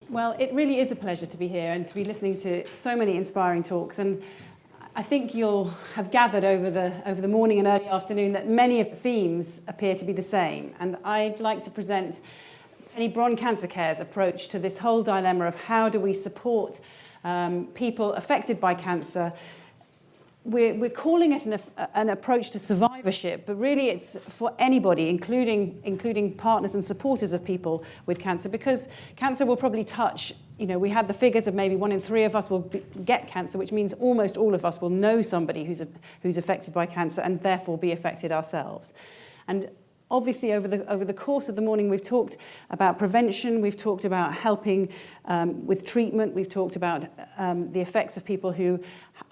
Well, it really is a pleasure to be here and to be listening to so many inspiring talks. And I think you'll have gathered over the morning and early afternoon that many of the themes appear to be the same. And I'd like to present Penny Bron Cancer Care's approach to this whole dilemma of how do we support people affected by cancer. We're calling it an approach to survivorship, but really it's for anybody, including partners and supporters of people with cancer, because cancer will probably touch, we had the figures of maybe 1 in 3 of us will get cancer, which means almost all of us will know somebody who's affected by cancer and therefore be affected ourselves. And obviously, over the course of the morning, we've talked about prevention, we've talked about helping with treatment, we've talked about the effects of people who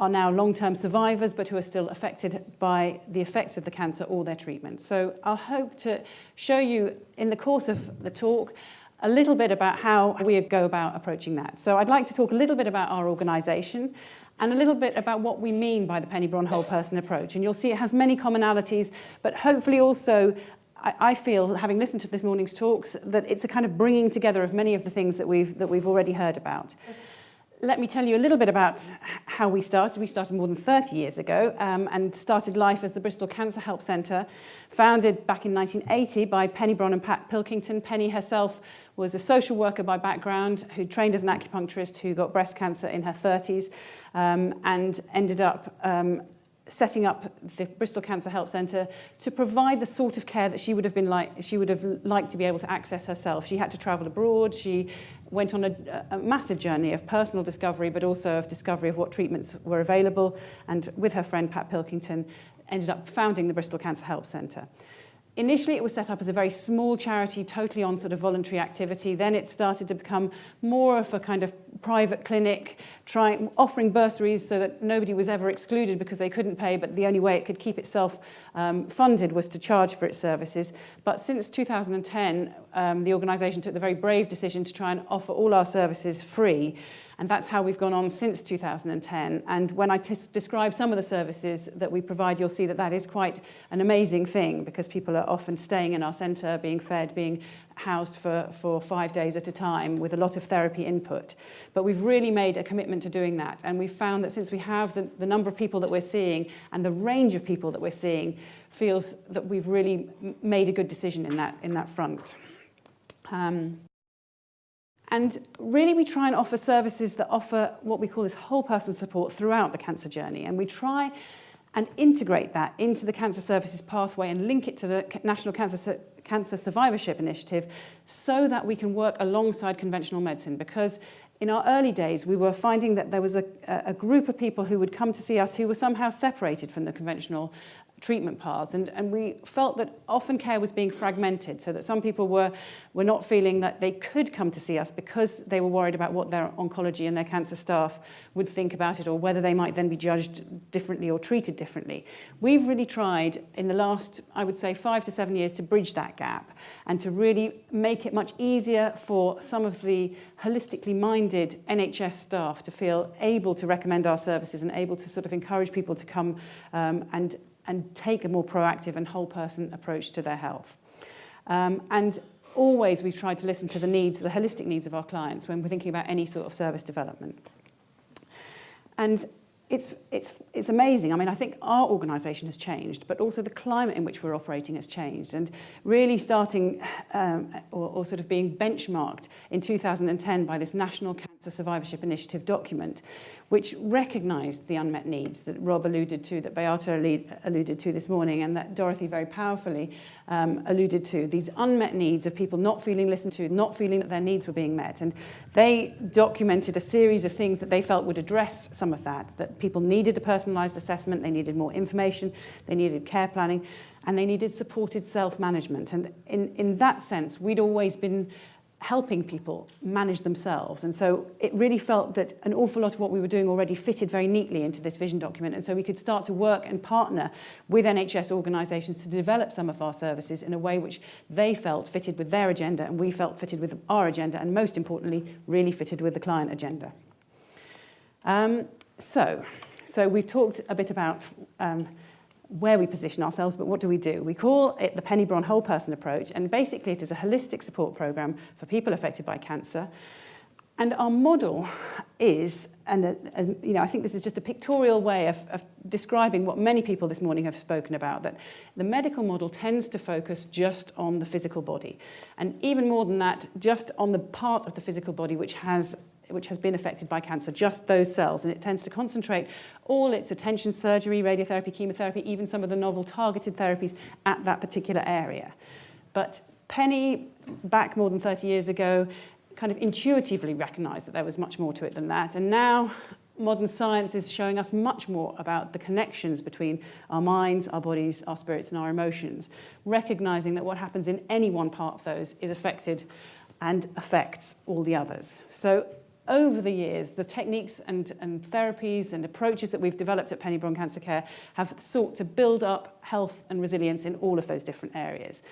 are now long-term survivors, but who are still affected by the effects of the cancer or their treatment. So I'll hope to show you, in the course of the talk, a little bit about how we go about approaching that. So I'd like to talk a little bit about our organisation, and a little bit about what we mean by the Penny Bron whole person approach. And you'll see it has many commonalities, but hopefully also I feel, having listened to this morning's talks, that it's a kind of bringing together of many of the things that we've already heard about. Let me tell you a little bit about how we started. We started more than 30 years ago and started life as the Bristol Cancer Help Centre, founded back in 1980 by Penny Bron and Pat Pilkington. Penny herself was a social worker by background who trained as an acupuncturist, who got breast cancer in her 30s and ended up setting up the Bristol Cancer Help Centre to provide the sort of care that she would have liked to be able to access herself. She had to travel abroad. She went on a massive journey of personal discovery, but also of discovery of what treatments were available, and with her friend Pat Pilkington ended up founding the Bristol Cancer Help Centre. Initially, it was set up as a very small charity, totally on sort of voluntary activity. Then it started to become more of a kind of private clinic, offering bursaries so that nobody was ever excluded because they couldn't pay, but the only way it could keep itself funded was to charge for its services. But since 2010, the organisation took the very brave decision to try and offer all our services free. And that's how we've gone on since 2010. And when I describe some of the services that we provide, you'll see that that is quite an amazing thing, because people are often staying in our centre, being fed, being housed for 5 days at a time with a lot of therapy input. But we've really made a commitment to doing that. And we've found that since we have the number of people that we're seeing and the range of people that we're seeing, feels that we've really made a good decision in that front. And really we try and offer services that offer what we call this whole person support throughout the cancer journey. And we try and integrate that into the cancer services pathway and link it to the National Cancer Survivorship Initiative so that we can work alongside conventional medicine. Because in our early days, we were finding that there was a group of people who would come to see us who were somehow separated from the conventional treatment paths, and we felt that often care was being fragmented, so that some people were not feeling that they could come to see us because they were worried about what their oncology and their cancer staff would think about it, or whether they might then be judged differently or treated differently. We've really tried in the last, I would say, 5 to 7 years to bridge that gap and to really make it much easier for some of the holistically minded NHS staff to feel able to recommend our services and able to sort of encourage people to come and take a more proactive and whole person approach to their health. And always we've tried to listen to the needs, the holistic needs of our clients when we're thinking about any sort of service development. And it's amazing. I mean, I think our organisation has changed, but also the climate in which we're operating has changed. And really starting or sort of being benchmarked in 2010 by this National Cancer Survivorship Initiative document, which recognised the unmet needs that Rob alluded to, that Beata alluded to this morning, and that Dorothy very powerfully alluded to, these unmet needs of people not feeling listened to, not feeling that their needs were being met. And they documented a series of things that they felt would address some of that people needed a personalised assessment, they needed more information, they needed care planning, and they needed supported self-management. And in that sense, we'd always been helping people manage themselves. And so it really felt that an awful lot of what we were doing already fitted very neatly into this vision document. And so we could start to work and partner with NHS organisations to develop some of our services in a way which they felt fitted with their agenda and we felt fitted with our agenda, and most importantly, really fitted with the client agenda. So we've talked a bit about where we position ourselves, but what do? We call it the Penny Bron Whole Person approach, and basically it is a holistic support programme for people affected by cancer. And our model is, and I think this is just a pictorial way of describing what many people this morning have spoken about, that the medical model tends to focus just on the physical body, and even more than that, just on the part of the physical body which has been affected by cancer, just those cells, and it tends to concentrate all its attention, surgery, radiotherapy, chemotherapy, even some of the novel targeted therapies at that particular area. But Penny, back more than 30 years ago, kind of intuitively recognised that there was much more to it than that, and now modern science is showing us much more about the connections between our minds, our bodies, our spirits, and our emotions, recognising that what happens in any one part of those is affected and affects all the others. So over the years, the techniques and therapies and approaches that we've developed at Penny Bron Cancer Care have sought to build up health and resilience in all of those different areas.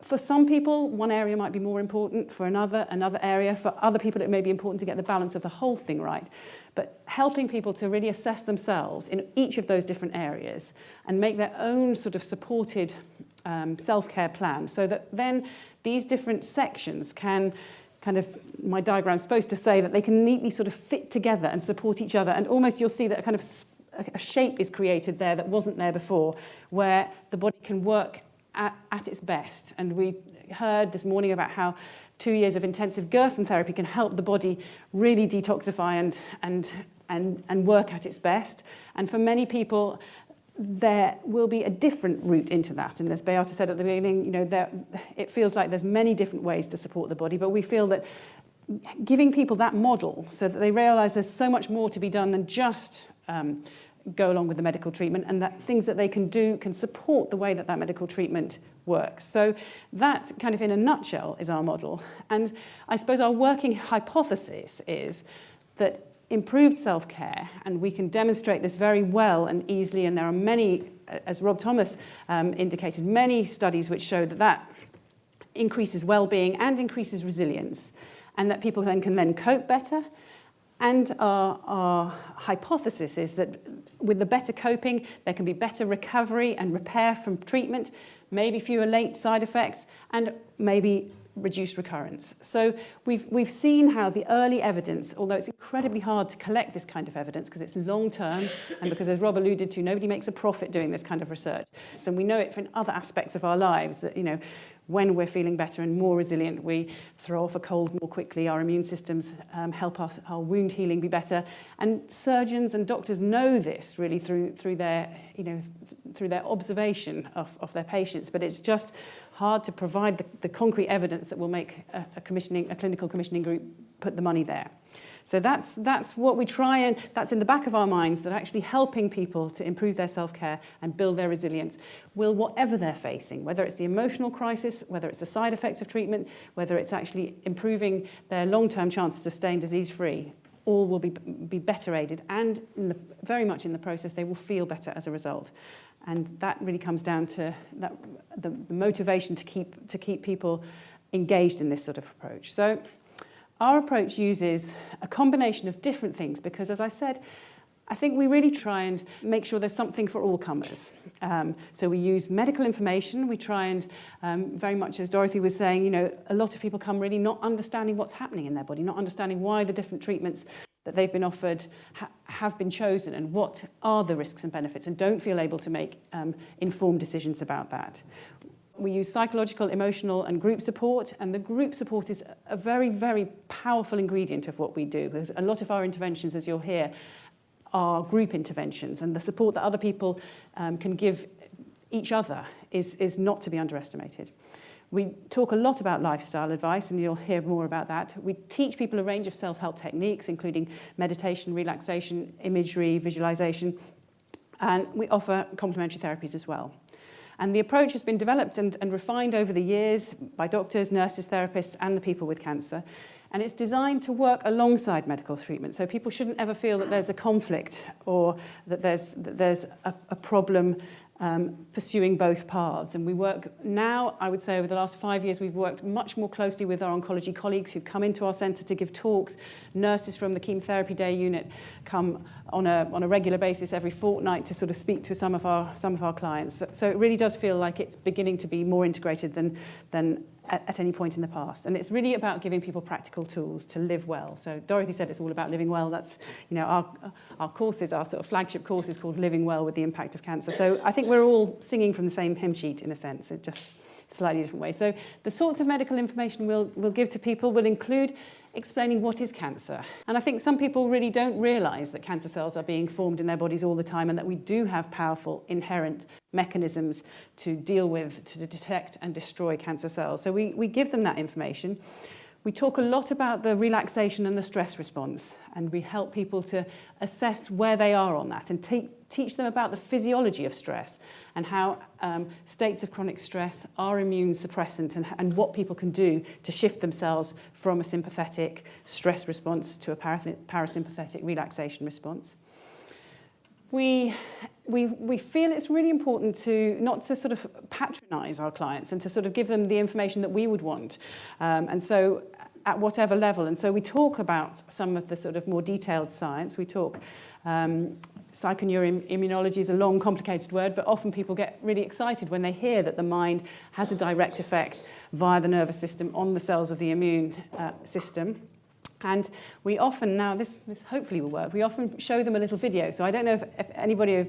For some people, one area might be more important, for another area. For other people, it may be important to get the balance of the whole thing right. But helping people to really assess themselves in each of those different areas and make their own sort of supported self-care plan, so that then these different sections can my diagram's supposed to say that they can neatly sort of fit together and support each other, and almost you'll see that a kind of a shape is created there that wasn't there before, where the body can work at its best. And we heard this morning about how 2 years of intensive Gerson therapy can help the body really detoxify and work at its best. And for many people, there will be a different route into that. And as Beata said at the beginning, it feels like there's many different ways to support the body, but we feel that giving people that model so that they realise there's so much more to be done than just go along with the medical treatment, and that things that they can do can support the way that that medical treatment works. So that kind of in a nutshell is our model. And I suppose our working hypothesis is that improved self-care, and we can demonstrate this very well and easily, and there are many, as Rob Thomas indicated, many studies which show that that increases well-being and increases resilience, and that people then can cope better. And our hypothesis is that with the better coping, there can be better recovery and repair from treatment, maybe fewer late side effects, and maybe reduced recurrence. So we've seen how the early evidence, although it's incredibly hard to collect this kind of evidence because it's long-term, and because, as Rob alluded to, nobody makes a profit doing this kind of research. So we know it from other aspects of our lives that, when we're feeling better and more resilient, we throw off a cold more quickly, our immune systems help our wound healing be better. And surgeons and doctors know this really through their observation of their patients, but it's just hard to provide the concrete evidence that will make a clinical commissioning group put the money there. So that's what we try, and that's in the back of our minds, that actually helping people to improve their self-care and build their resilience will, whatever they're facing, whether it's the emotional crisis, whether it's the side effects of treatment, whether it's actually improving their long-term chances of staying disease-free, all will be better aided, and very much in the process they will feel better as a result. And that really comes down to the motivation to keep people engaged in this sort of approach. So our approach uses a combination of different things because, as I said, I think we really try and make sure there's something for all comers. So we use medical information. We try and, very much as Dorothy was saying, a lot of people come really not understanding what's happening in their body, not understanding why the different treatments that they've been offered have been chosen and what are the risks and benefits, and don't feel able to make informed decisions about that. We use psychological, emotional and group support, and the group support is a very, very powerful ingredient of what we do, because a lot of our interventions, as you'll hear, are group interventions, and the support that other people can give each other is not to be underestimated. We talk a lot about lifestyle advice, and you'll hear more about that. We teach people a range of self-help techniques, including meditation, relaxation, imagery, visualization, and we offer complementary therapies as well. And the approach has been developed and refined over the years by doctors, nurses, therapists, and the people with cancer. And it's designed to work alongside medical treatment. So people shouldn't ever feel that there's a conflict or that there's a problem pursuing both paths. And we work now, I would say over the last 5 years, we've worked much more closely with our oncology colleagues who've come into our centre to give talks. Nurses from the chemotherapy day unit come on a regular basis every fortnight to sort of speak to some of our clients. So it really does feel like it's beginning to be more integrated than at any point in the past. And it's really about giving people practical tools to live well. So Dorothy said it's all about living well. That's, our courses, our sort of flagship course is called Living Well with the Impact of Cancer. So I think we're all singing from the same hymn sheet in a sense, it just slightly different way. So the sorts of medical information we'll give to people will include explaining what is cancer. And I think some people really don't realise that cancer cells are being formed in their bodies all the time and that we do have powerful inherent mechanisms to deal with, to detect and destroy cancer cells. So we give them that information. We talk a lot about the relaxation and the stress response, and we help people to assess where they are on that and teach them about the physiology of stress and how states of chronic stress are immune suppressant and what people can do to shift themselves from a sympathetic stress response to a parasympathetic relaxation response. We feel it's really important to not to sort of patronise our clients and to sort of give them the information that we would want. And so at whatever level. And so we talk about some of the sort of more detailed science. We talk psychoneuroimmunology is a long, complicated word, but often people get really excited when they hear that the mind has a direct effect via the nervous system on the cells of the immune system. And we often, now this hopefully will work, we often show them a little video. So I don't know if anybody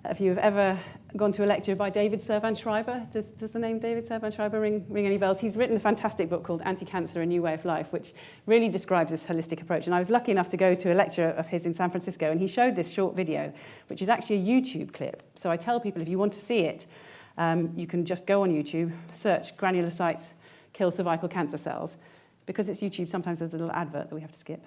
of you have ever gone to a lecture by David Servan-Schreiber. Does the name David Servan-Schreiber ring any bells? He's written a fantastic book called Anti-Cancer, A New Way of Life, which really describes this holistic approach. And I was lucky enough to go to a lecture of his in San Francisco, and he showed this short video, which is actually a YouTube clip. So I tell people if you want to see it, you can just go on YouTube, search granulocytes kill cervical cancer cells. Because it's YouTube, sometimes there's a little advert that we have to skip.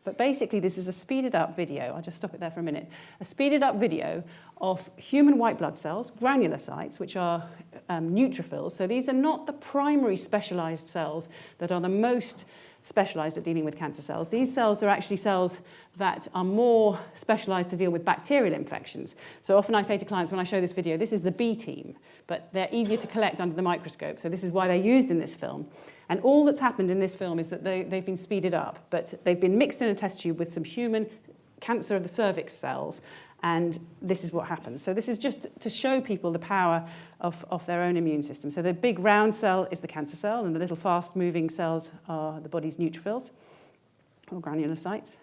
But basically, this is a speeded up video. I'll just stop it there for a minute. A speeded up video of human white blood cells, granulocytes, which are neutrophils. So these are not the primary specialized cells that are the most specialized at dealing with cancer cells. These cells are actually cells that are more specialized to deal with bacterial infections. So often I say to clients when I show this video, this is the B team, but they're easier to collect under the microscope. So this is why they're used in this film. And all that's happened in this film is that they've been speeded up, but they've been mixed in a test tube with some human cancer of the cervix cells, and this is what happens. So this is just to show people the power of their own immune system. So the big round cell is the cancer cell, and the little fast-moving cells are the body's neutrophils, or granulocytes.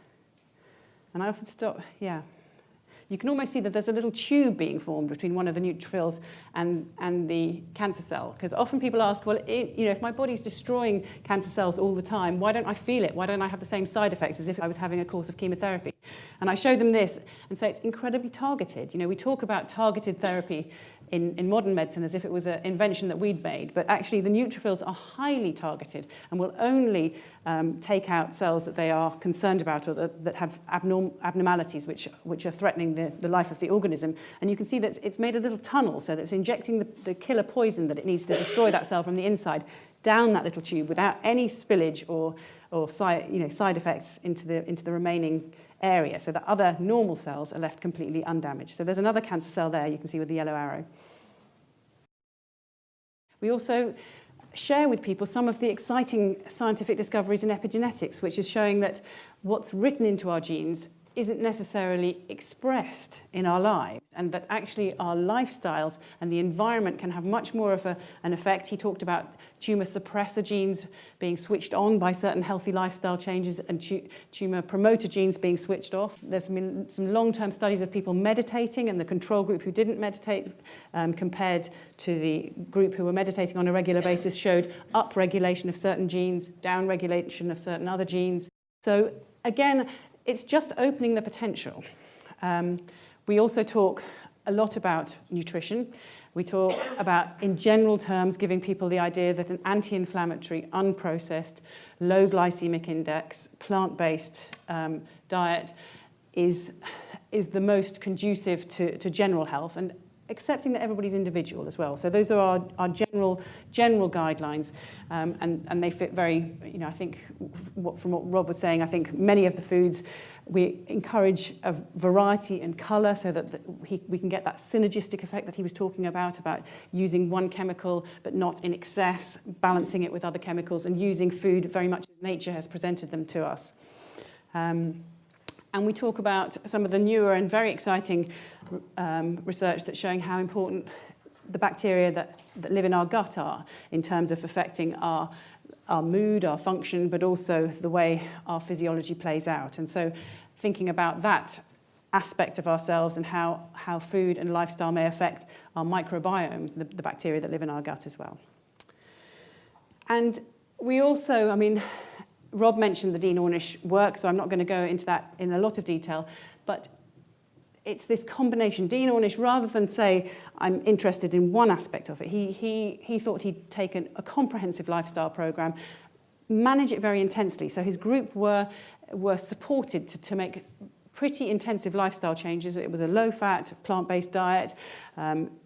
And I often stop, yeah. You can almost see that there's a little tube being formed between one of the neutrophils and the cancer cell. Because often people ask, well, if my body's destroying cancer cells all the time, why don't I feel it? Why don't I have the same side effects as if I was having a course of chemotherapy? And I show them this and say it's incredibly targeted. We talk about targeted therapy in modern medicine as if it was an invention that we'd made, but actually the neutrophils are highly targeted and will only take out cells that they are concerned about or that have abnormalities which are threatening the life of the organism. And you can see that it's made a little tunnel, so that it's injecting the killer poison that it needs to destroy that cell from the inside down that little tube without any spillage or side effects into the remaining area, so that other normal cells are left completely undamaged. So there's another cancer cell there you can see with the yellow arrow. We also share with people some of the exciting scientific discoveries in epigenetics, which is showing that what's written into our genes isn't necessarily expressed in our lives, and that actually our lifestyles and the environment can have much more of an effect. He talked about tumor suppressor genes being switched on by certain healthy lifestyle changes and tumor promoter genes being switched off. There's been some long-term studies of people meditating, and the control group who didn't meditate compared to the group who were meditating on a regular basis showed upregulation of certain genes, downregulation of certain other genes. So again, it's just opening the potential. We also talk a lot about nutrition. We talk about, in general terms, giving people the idea that an anti-inflammatory, unprocessed, low glycemic index, plant-based diet is the most conducive to general health. And accepting that everybody's individual as well. So those are our general guidelines, and they fit very, I think, from what Rob was saying, I think many of the foods, we encourage a variety and colour so that we can get that synergistic effect that he was talking about using one chemical but not in excess, balancing it with other chemicals, and using food very much as nature has presented them to us. And we talk about some of the newer and very exciting research that's showing how important the bacteria that live in our gut are in terms of affecting our mood, our function, but also the way our physiology plays out. And so thinking about that aspect of ourselves and how food and lifestyle may affect our microbiome, the bacteria that live in our gut as well. And we also, Rob mentioned the Dean Ornish work, so I'm not going to go into that in a lot of detail, but it's this combination. Dean Ornish, rather than say, I'm interested in one aspect of it, he thought he'd taken a comprehensive lifestyle program, manage it very intensely. So his group were supported to make pretty intensive lifestyle changes. It was a low-fat, plant-based diet.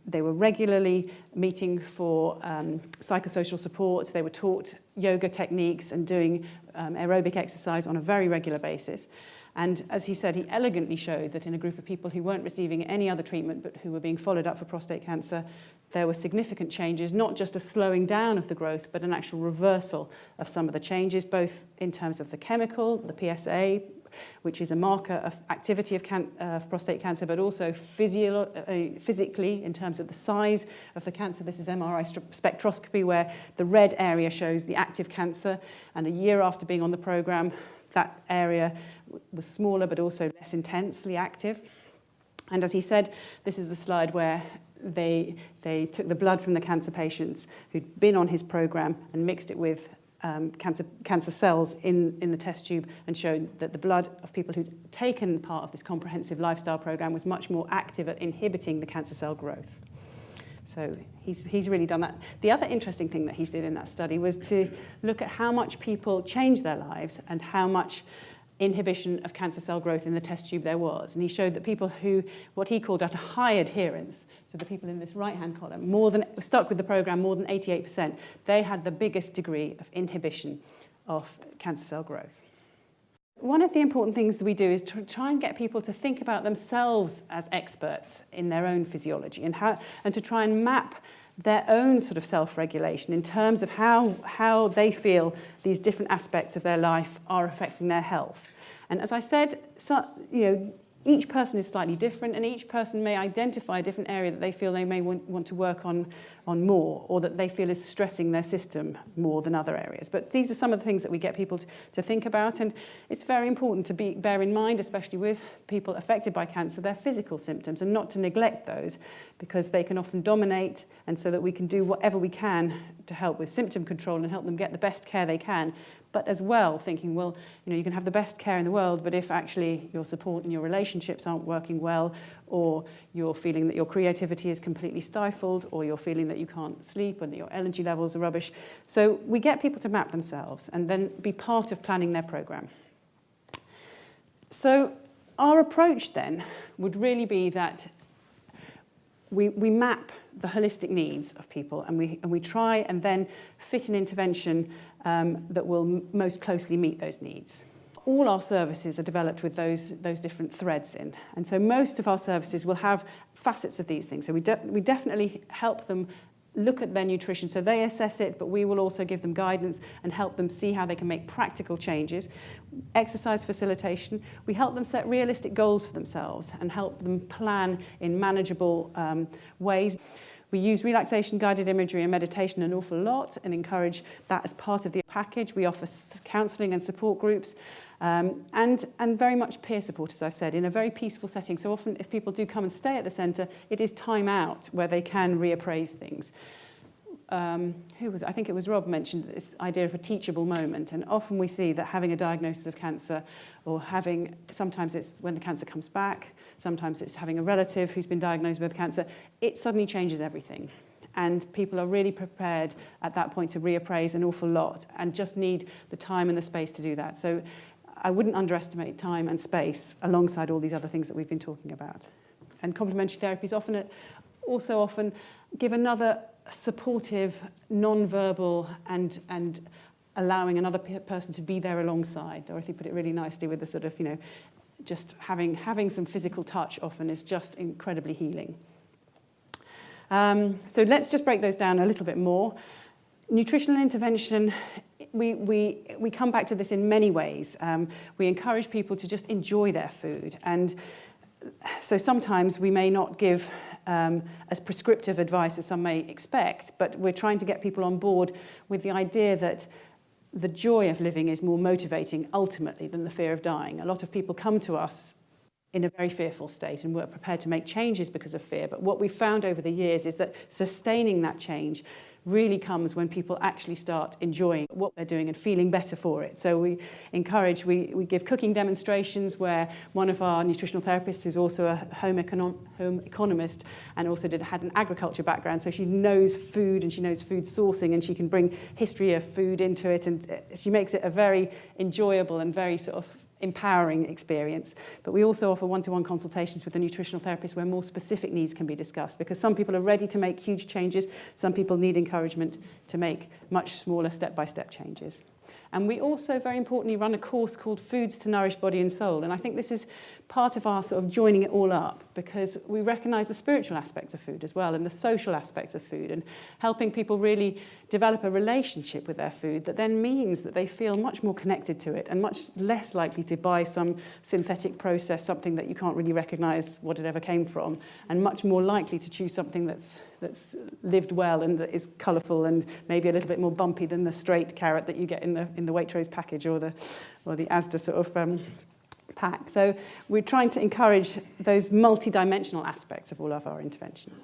They were regularly meeting for psychosocial support. They were taught yoga techniques and doing aerobic exercise on a very regular basis. And as he said, he elegantly showed that in a group of people who weren't receiving any other treatment but who were being followed up for prostate cancer, there were significant changes, not just a slowing down of the growth, but an actual reversal of some of the changes, both in terms of the chemical, the PSA, which is a marker of activity of prostate cancer, but also physically in terms of the size of the cancer. This is MRI spectroscopy, where the red area shows the active cancer, and a year after being on the program, that area was smaller but also less intensely active. And as he said, this is the slide where they took the blood from the cancer patients who'd been on his program and mixed it with cancer cells in the test tube, and showed that the blood of people who'd taken part of this comprehensive lifestyle program was much more active at inhibiting the cancer cell growth. So he's really done that. The other interesting thing that he did in that study was to look at how much people changed their lives and how much inhibition of cancer cell growth in the test tube there was. And he showed that people who, what he called at a high adherence, so the people in this right-hand column, stuck with the program more than 88%, they had the biggest degree of inhibition of cancer cell growth. One of the important things that we do is to try and get people to think about themselves as experts in their own physiology, and to try and map their own sort of self-regulation in terms of how they feel these different aspects of their life are affecting their health. And as I said, each person is slightly different, and each person may identify a different area that they feel they may want to work on more, or that they feel is stressing their system more than other areas. But these are some of the things that we get people to think about, and it's very important to bear in mind, especially with people affected by cancer, their physical symptoms, and not to neglect those, because they can often dominate, and so that we can do whatever we can to help with symptom control and help them get the best care they can. But as well, thinking, well, you can have the best care in the world, but if actually your support and your relationships aren't working well, or you're feeling that your creativity is completely stifled, or you're feeling that you can't sleep and that your energy levels are rubbish. So we get people to map themselves and then be part of planning their program. So our approach then would really be that we map the holistic needs of people, and we try and then fit an intervention that will most closely meet those needs. All our services are developed with those different threads in, and so most of our services will have facets of these things. So we definitely help them look at their nutrition, so they assess it, but we will also give them guidance and help them see how they can make practical changes. Exercise facilitation, we help them set realistic goals for themselves and help them plan in manageable ways. We use relaxation, guided imagery and meditation an awful lot and encourage that as part of the package. We offer counselling and support groups and very much peer support, as I've said, in a very peaceful setting. So often if people do come and stay at the centre, it is time out where they can reappraise things. I think it was Rob mentioned this idea of a teachable moment, and often we see that having a diagnosis of cancer, or sometimes it's when the cancer comes back, sometimes it's having a relative who's been diagnosed with cancer, it suddenly changes everything. And people are really prepared at that point to reappraise an awful lot and just need the time and the space to do that. So I wouldn't underestimate time and space alongside all these other things that we've been talking about. And complementary therapy is often also often give another supportive, non-verbal and allowing another person to be there alongside. Dorothy put it really nicely with the sort of, just having some physical touch often is just incredibly healing. So let's just break those down a little bit more. Nutritional intervention, we come back to this in many ways. We encourage people to just enjoy their food. And so sometimes we may not give as prescriptive advice as some may expect, but we're trying to get people on board with the idea that the joy of living is more motivating ultimately than the fear of dying. A lot of people come to us in a very fearful state and we're prepared to make changes because of fear. But what we've found over the years is that sustaining that change really comes when people actually start enjoying what they're doing and feeling better for it. So we give cooking demonstrations where one of our nutritional therapists is also a home economist and also had an agriculture background, so she knows food and she knows food sourcing and she can bring history of food into it, and she makes it a very enjoyable and very sort of empowering experience. But we also offer one-to-one consultations with a nutritional therapist where more specific needs can be discussed, because some people are ready to make huge changes, some people need encouragement to make much smaller step-by-step changes. And we also, very importantly, run a course called Foods to Nourish Body and Soul. And I think this is part of our sort of joining it all up, because we recognise the spiritual aspects of food as well and the social aspects of food, and helping people really develop a relationship with their food that then means that they feel much more connected to it and much less likely to buy some synthetic process, something that you can't really recognise what it ever came from, and much more likely to choose something that's lived well and that is colourful and maybe a little bit more bumpy than the straight carrot that you get in the Waitrose package or the Asda sort of pack. So we're trying to encourage those multi-dimensional aspects of all of our interventions.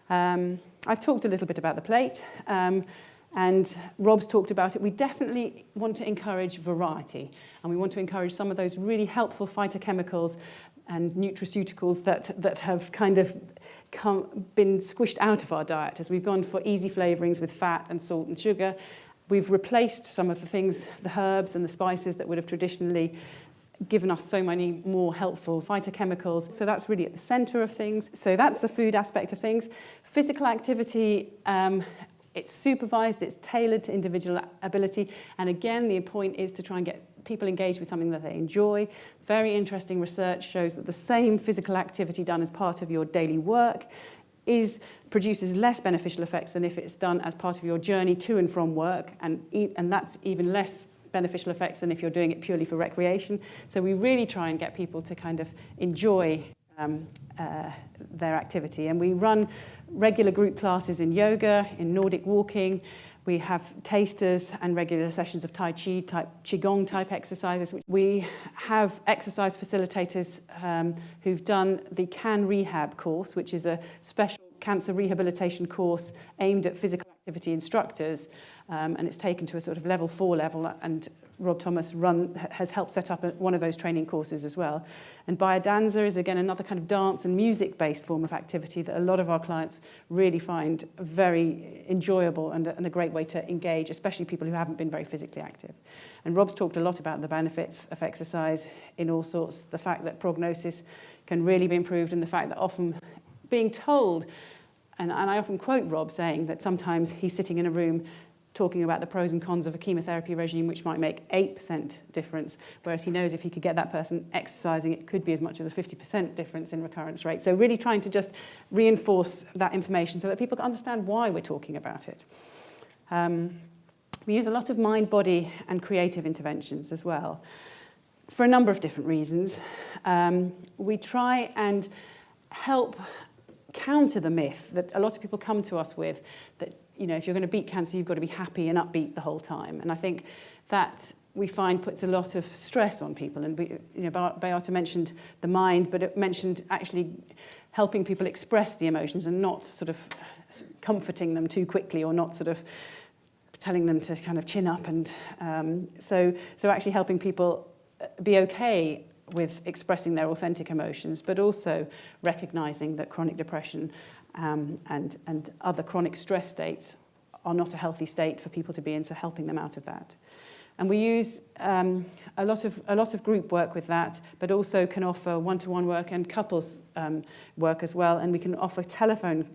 I've talked a little bit about the plate, and Rob's talked about it. We definitely want to encourage variety, and we want to encourage some of those really helpful phytochemicals and nutraceuticals that have kind of been squished out of our diet as we've gone for easy flavourings with fat and salt and sugar. We've replaced some of the things, the herbs and the spices that would have traditionally given us so many more helpful phytochemicals. So that's really at the centre of things. So that's the food aspect of things. Physical activity, it's supervised, it's tailored to individual ability. And again, the point is to try and get people engaged with something that they enjoy. Very interesting research shows that the same physical activity done as part of your daily work produces less beneficial effects than if it's done as part of your journey to and from work, and that's even less beneficial effects than if you're doing it purely for recreation. So we really try and get people to kind of enjoy their activity, and we run regular group classes in yoga, in Nordic walking. We have tasters and regular sessions of Tai Chi type, Qigong type exercises. We have exercise facilitators who've done the CAN Rehab course, which is a special cancer rehabilitation course aimed at physical activity instructors, and it's taken to a sort of level 4 level, and Rob Thomas has helped set up one of those training courses as well. And Biodanza is again another kind of dance and music-based form of activity that a lot of our clients really find very enjoyable and a great way to engage, especially people who haven't been very physically active. And Rob's talked a lot about the benefits of exercise in all sorts, the fact that prognosis can really be improved, and the fact that often being told, and I often quote Rob saying that sometimes he's sitting in a room talking about the pros and cons of a chemotherapy regime which might make 8% difference, whereas he knows if he could get that person exercising, it could be as much as a 50% difference in recurrence rate. So really trying to just reinforce that information so that people can understand why we're talking about it. We use a lot of mind, body and creative interventions as well, for a number of different reasons. We try and help counter the myth that a lot of people come to us with, that if you're going to beat cancer, you've got to be happy and upbeat the whole time. And I think that we find puts a lot of stress on people. And Beata mentioned the mind, but it mentioned actually helping people express the emotions and not sort of comforting them too quickly, or not sort of telling them to kind of chin up. And so actually helping people be okay with expressing their authentic emotions, but also recognizing that chronic depression and other chronic stress states are not a healthy state for people to be in, so helping them out of that. And we use a lot of group work with that, but also can offer one-to-one work and couples work as well. And we can offer telephone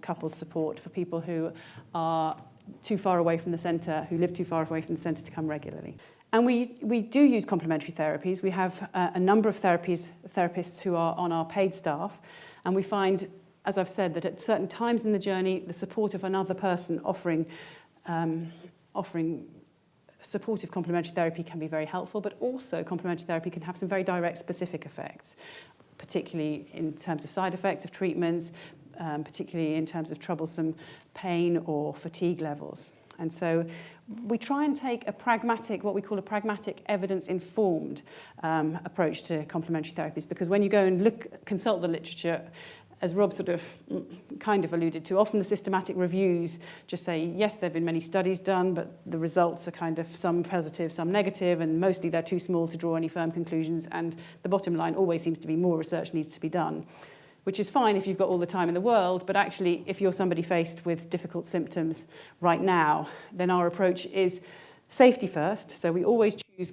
couples support for people who are too far away from the centre, who live too far away from the centre to come regularly. And we do use complementary therapies. We have a number of therapists who are on our paid staff, and we find, as I've said, that at certain times in the journey, the support of another person offering supportive complementary therapy can be very helpful, but also complementary therapy can have some very direct specific effects, particularly in terms of side effects of treatments, particularly in terms of troublesome pain or fatigue levels. And so we try and take what we call a pragmatic, evidence-informed approach to complementary therapies, because when you go and consult the literature, as Rob kind of alluded to, often the systematic reviews just say, yes, there have been many studies done, but the results are kind of some positive, some negative, and mostly they're too small to draw any firm conclusions, and the bottom line always seems to be more research needs to be done, which is fine if you've got all the time in the world, but actually if you're somebody faced with difficult symptoms right now, then our approach is safety first. So we always choose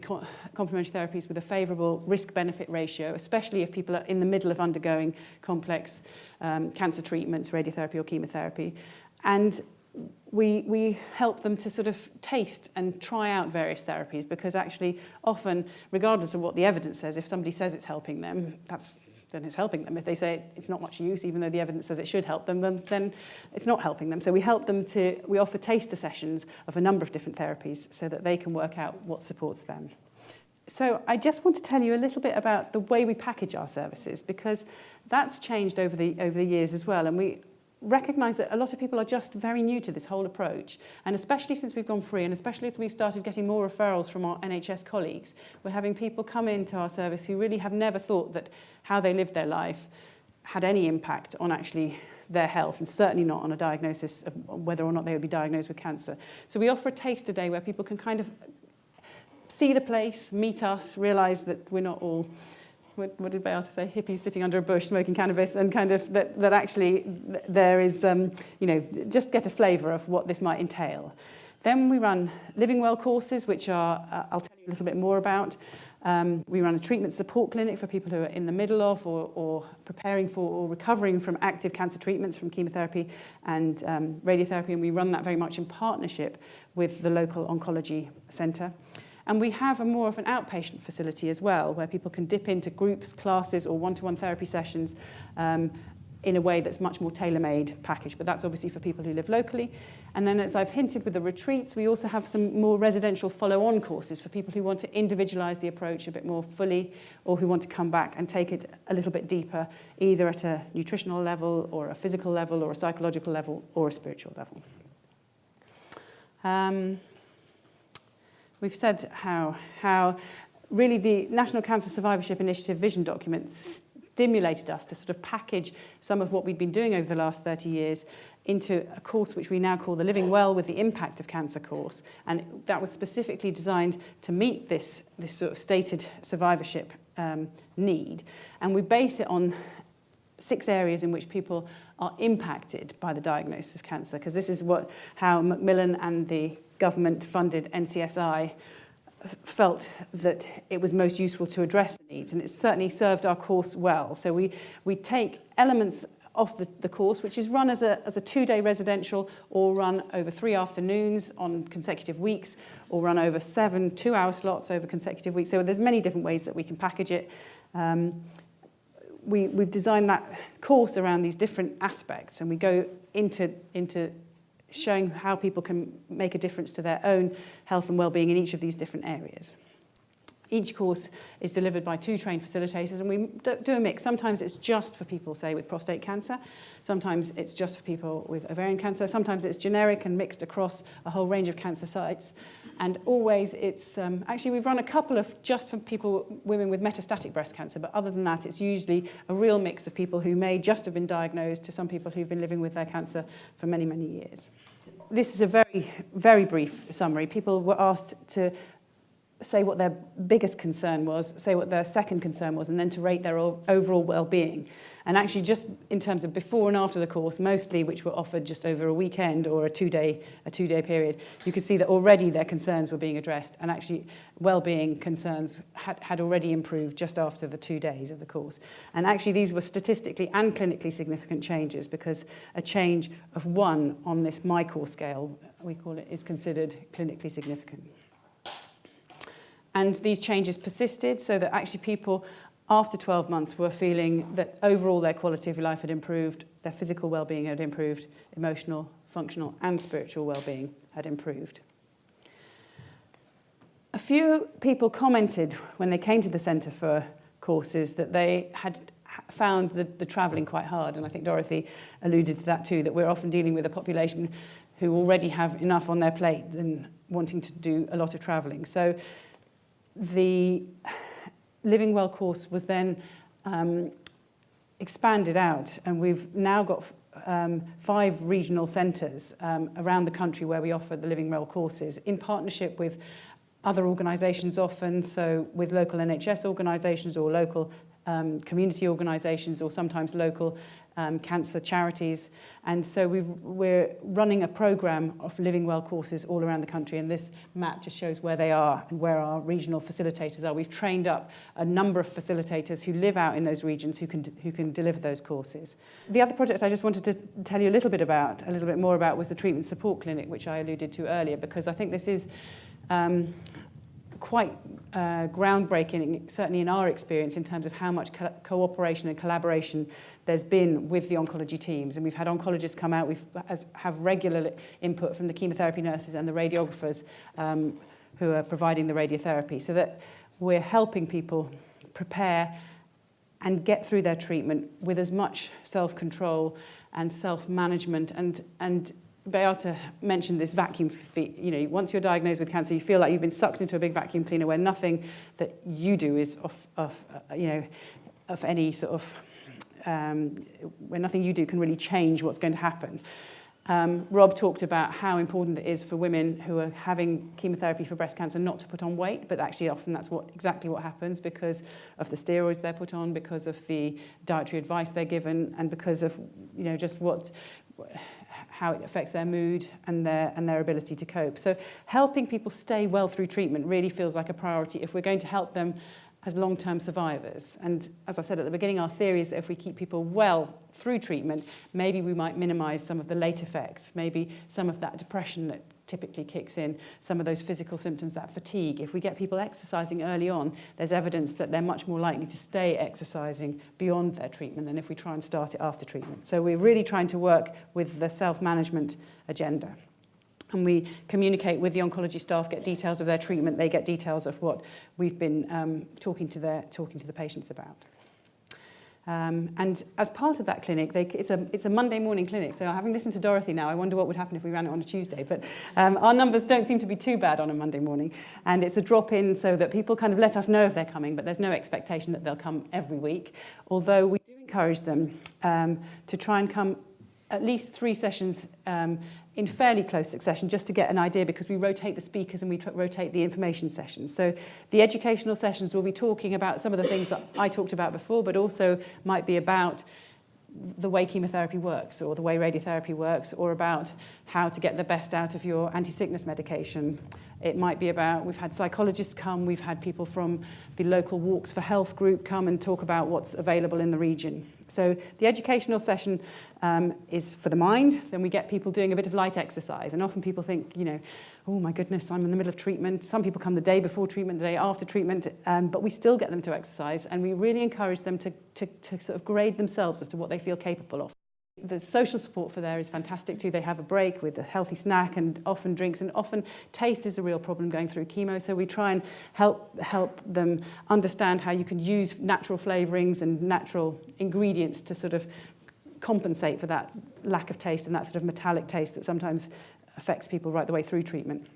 complementary therapies with a favourable risk-benefit ratio, especially if people are in the middle of undergoing complex cancer treatments, radiotherapy or chemotherapy. And we help them to sort of taste and try out various therapies, because actually often, regardless of what the evidence says, if somebody says it's helping them, then it's helping them. If they say it's not much use, even though the evidence says it should help them, then it's not helping them. So we offer taster sessions of a number of different therapies so that they can work out what supports them. So I just want to tell you a little bit about the way we package our services, because that's changed over the years as well. And we recognise that a lot of people are just very new to this whole approach, and especially since we've gone free, and especially as we've started getting more referrals from our NHS colleagues, we're having people come into our service who really have never thought that how they lived their life had any impact on actually their health, and certainly not on a diagnosis of whether or not they would be diagnosed with cancer. So we offer a taster day where people can kind of see the place, meet us, realise that we're not all, what did Beata say, hippies sitting under a bush smoking cannabis, and kind of that actually there is, just get a flavour of what this might entail. Then we run Living Well courses, which are, I'll tell you a little bit more about. We run a treatment support clinic for people who are in the middle of or preparing for or recovering from active cancer treatments from chemotherapy and radiotherapy, and we run that very much in partnership with the local oncology centre. And we have more of an outpatient facility as well, where people can dip into groups, classes, or one-to-one therapy sessions in a way that's much more tailor-made package. But that's obviously for people who live locally. And then, as I've hinted with the retreats, we also have some more residential follow-on courses for people who want to individualise the approach a bit more fully, or who want to come back and take it a little bit deeper, either at a nutritional level, or a physical level, or a psychological level, or a spiritual level. We've said how really the National Cancer Survivorship Initiative vision document stimulated us to sort of package some of what we'd been doing over the last 30 years into a course which we now call the Living Well with the Impact of Cancer course. And that was specifically designed to meet this sort of stated survivorship need. And we base it on 6 areas in which people are impacted by the diagnosis of cancer, because this is how Macmillan and the government-funded NCSI felt that it was most useful to address the needs, and it certainly served our course well. So we take elements of the course, which is run as a 2-day residential, or run over 3 afternoons on consecutive weeks, or run over 7 2-hour slots over consecutive weeks. So there's many different ways that we can package it. We've designed that course around these different aspects, and we go into showing how people can make a difference to their own health and well-being in each of these different areas. Each course is delivered by 2 trained facilitators, and we do a mix. Sometimes it's just for people, say, with prostate cancer. Sometimes it's just for people with ovarian cancer. Sometimes it's generic and mixed across a whole range of cancer sites. And always it's, actually we've run a couple of just for women with metastatic breast cancer, but other than that, it's usually a real mix of people who may just have been diagnosed to some people who've been living with their cancer for many, many years. This is a very, very brief summary. People were asked to say what their biggest concern was, say what their second concern was, and then to rate their overall well-being. And actually just in terms of before and after the course, mostly which were offered just over a weekend or a two-day period, you could see that already their concerns were being addressed, and actually well-being concerns had already improved just after the 2 days of the course. And actually these were statistically and clinically significant changes, because a change of 1 on this MICOR scale, we call it, is considered clinically significant. And these changes persisted, so that actually people after 12 months were feeling that overall their quality of life had improved, their physical well-being had improved, emotional, functional and spiritual well-being had improved. A few people commented when they came to the Centre for courses that they had found the travelling quite hard, and I think Dorothy alluded to that too, that we're often dealing with a population who already have enough on their plate than wanting to do a lot of travelling. So the Living Well course was then expanded out, and we've now got 5 regional centres around the country where we offer the Living Well courses in partnership with other organisations often, so with local NHS organisations or local community organisations or sometimes local cancer charities. And so we're running a programme of Living Well courses all around the country, and this map just shows where they are and where our regional facilitators are. We've trained up a number of facilitators who live out in those regions who can deliver those courses. The other project I just wanted to tell you a little bit more about was the Treatment Support Clinic, which I alluded to earlier, because I think this is quite groundbreaking, certainly in our experience, in terms of how much cooperation and collaboration there's been with the oncology teams. And we've had oncologists come out, have regular input from the chemotherapy nurses and the radiographers who are providing the radiotherapy, so that we're helping people prepare and get through their treatment with as much self-control and self-management. And Beata mentioned this vacuum feed. You know, once you're diagnosed with cancer, you feel like you've been sucked into a big vacuum cleaner where nothing that you do is of any sort of where nothing you do can really change what's going to happen. Rob talked about how important it is for women who are having chemotherapy for breast cancer not to put on weight, but actually often that's exactly what happens, because of the steroids they're put on, because of the dietary advice they're given, and because of just how it affects their mood and their ability to cope. So helping people stay well through treatment really feels like a priority if we're going to help them as long-term survivors. And as I said at the beginning, our theory is that if we keep people well through treatment, maybe we might minimise some of the late effects, maybe some of that depression that typically kicks in, some of those physical symptoms, that fatigue. If we get people exercising early on, there's evidence that they're much more likely to stay exercising beyond their treatment than if we try and start it after treatment. So we're really trying to work with the self-management agenda. And we communicate with the oncology staff, get details of their treatment, they get details of what we've been talking to the patients about. And as part of that clinic, it's a Monday morning clinic. So having listened to Dorothy now, I wonder what would happen if we ran it on a Tuesday. But our numbers don't seem to be too bad on a Monday morning. And it's a drop-in so that people kind of let us know if they're coming, but there's no expectation that they'll come every week. Although we do encourage them to try and come at least 3 sessions in fairly close succession, just to get an idea, because we rotate the speakers and we rotate the information sessions. So the educational sessions will be talking about some of the things that I talked about before, but also might be about the way chemotherapy works or the way radiotherapy works, or about how to get the best out of your anti-sickness medication. It might be about, we've had psychologists come, we've had people from the local Walks for Health group come and talk about what's available in the region. So the educational session is for the mind. Then we get people doing a bit of light exercise. And often people think, oh my goodness, I'm in the middle of treatment. Some people come the day before treatment, the day after treatment, but we still get them to exercise. And we really encourage them to sort of grade themselves as to what they feel capable of. The social support for there is fantastic too. They have a break with a healthy snack and often drinks, and often taste is a real problem going through chemo. So we try and help them understand how you can use natural flavourings and natural ingredients to sort of compensate for that lack of taste and that sort of metallic taste that sometimes affects people right the way through treatment.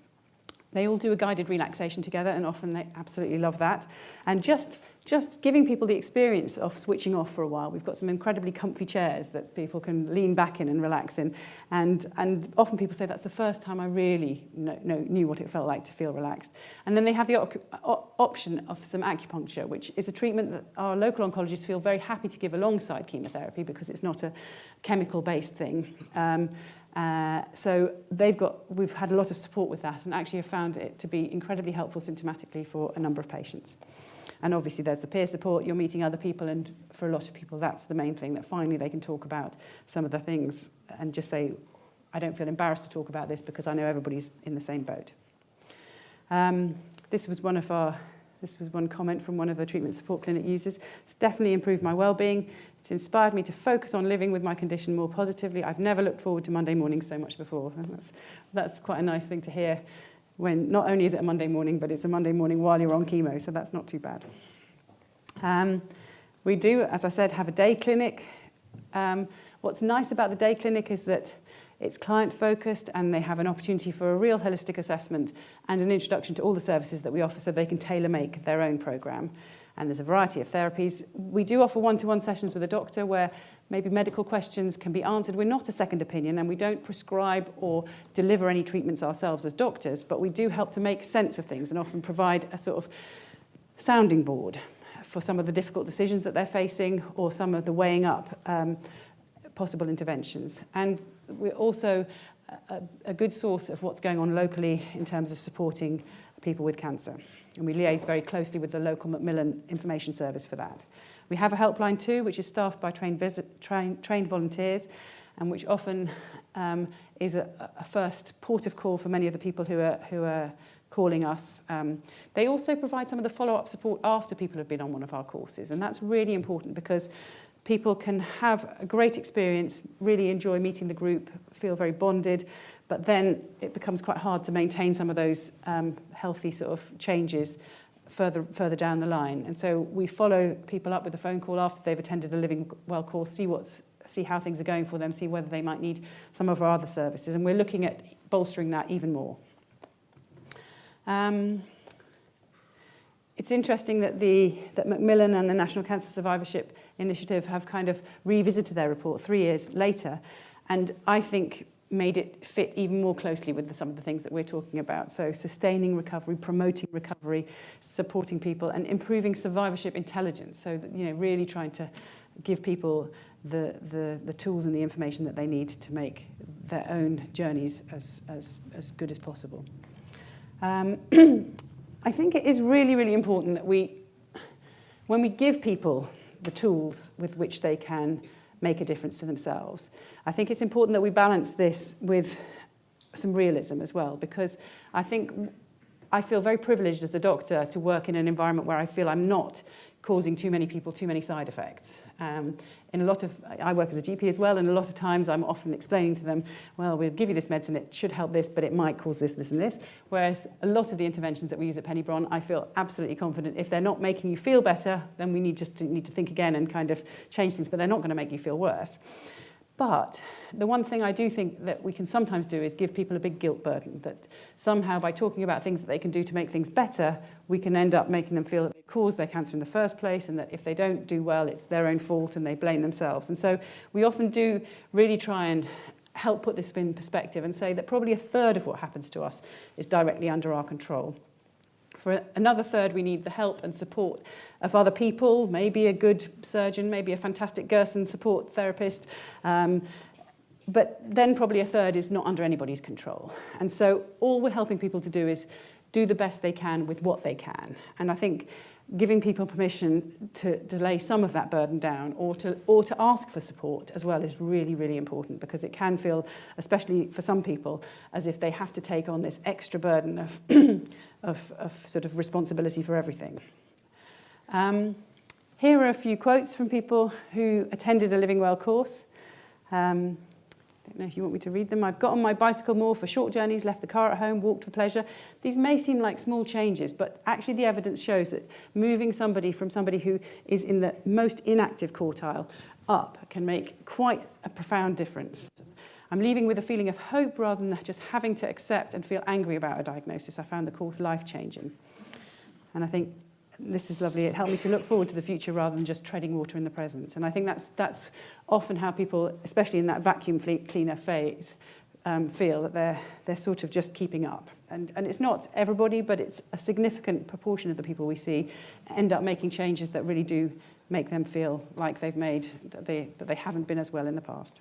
They all do a guided relaxation together, and often they absolutely love that. And just giving people the experience of switching off for a while. We've got some incredibly comfy chairs that people can lean back in and relax in. And often people say that's the first time I really knew what it felt like to feel relaxed. And then they have the option of some acupuncture, which is a treatment that our local oncologists feel very happy to give alongside chemotherapy because it's not a chemical-based thing. So we've had a lot of support with that and actually have found it to be incredibly helpful symptomatically for a number of patients. And obviously there's the peer support, you're meeting other people, and for a lot of people that's the main thing, that finally they can talk about some of the things and just say, I don't feel embarrassed to talk about this because I know everybody's in the same boat. This was one comment from one of the treatment support clinic users. It's definitely improved my well-being. It's inspired me to focus on living with my condition more positively. I've never looked forward to Monday mornings so much before. And that's quite a nice thing to hear, when not only is it a Monday morning, but it's a Monday morning while you're on chemo, so that's not too bad. We do, as I said, have a day clinic. What's nice about the day clinic is that it's client-focused and they have an opportunity for a real holistic assessment and an introduction to all the services that we offer so they can tailor-make their own programme. And there's a variety of therapies. We do offer one-to-one sessions with a doctor where maybe medical questions can be answered. We're not a second opinion and we don't prescribe or deliver any treatments ourselves as doctors, but we do help to make sense of things and often provide a sort of sounding board for some of the difficult decisions that they're facing or some of the weighing up possible interventions. And we're also a good source of what's going on locally in terms of supporting people with cancer. And we liaise very closely with the local Macmillan information service for that. We have a helpline too, which is staffed by trained volunteers, and which often is a first port of call for many of the people who are calling us. They also provide some of the follow-up support after people have been on one of our courses, and that's really important because people can have a great experience, really enjoy meeting the group, feel very bonded, but then it becomes quite hard to maintain some of those healthy sort of changes further down the line. And so we follow people up with a phone call after they've attended a Living Well course, see how things are going for them, see whether they might need some of our other services. And we're looking at bolstering that even more. It's interesting that Macmillan and the National Cancer Survivorship Initiative have kind of revisited their report 3 years later, and I think made it fit even more closely with some of the things that we're talking about. So sustaining recovery, promoting recovery, supporting people, and improving survivorship intelligence. So that, really trying to give people the tools and the information that they need to make their own journeys as good as possible. I think it is really, really important that when we give people the tools with which they can make a difference to themselves, I think it's important that we balance this with some realism as well, because I feel very privileged as a doctor to work in an environment where I feel I'm not causing too many people too many side effects. I work as a GP as well, and a lot of times I'm often explaining to them, well, we'll give you this medicine, it should help this, but it might cause this, this and this. Whereas a lot of the interventions that we use at Pennybron, I feel absolutely confident if they're not making you feel better, then we need to think again and kind of change things, but they're not going to make you feel worse. But the one thing I do think that we can sometimes do is give people a big guilt burden, that somehow by talking about things that they can do to make things better, we can end up making them feel that they caused their cancer in the first place, and that if they don't do well, it's their own fault and they blame themselves. And so we often do really try and help put this in perspective and say that probably a third of what happens to us is directly under our control. For another third, we need the help and support of other people, maybe a good surgeon, maybe a fantastic Gerson support therapist, but then probably a third is not under anybody's control. And so all we're helping people to do is do the best they can with what they can. And I think giving people permission to lay some of that burden down or to ask for support as well is really, really important, because it can feel, especially for some people, as if they have to take on this extra burden of sort of responsibility for everything. Here are a few quotes from people who attended a Living Well course. I don't know if you want me to read them. I've got on my bicycle more for short journeys, left the car at home, walked for pleasure. These may seem like small changes, but actually the evidence shows that moving somebody from somebody who is in the most inactive quartile up can make quite a profound difference. I'm leaving with a feeling of hope rather than just having to accept and feel angry about a diagnosis. I found the course life-changing. And I think this is lovely. It helped me to look forward to the future rather than just treading water in the present. And I think that's often how people, especially in that vacuum cleaner phase, feel that they're sort of just keeping up. And it's not everybody, but it's a significant proportion of the people we see end up making changes that really do make them feel like they've made, that they haven't been as well in the past.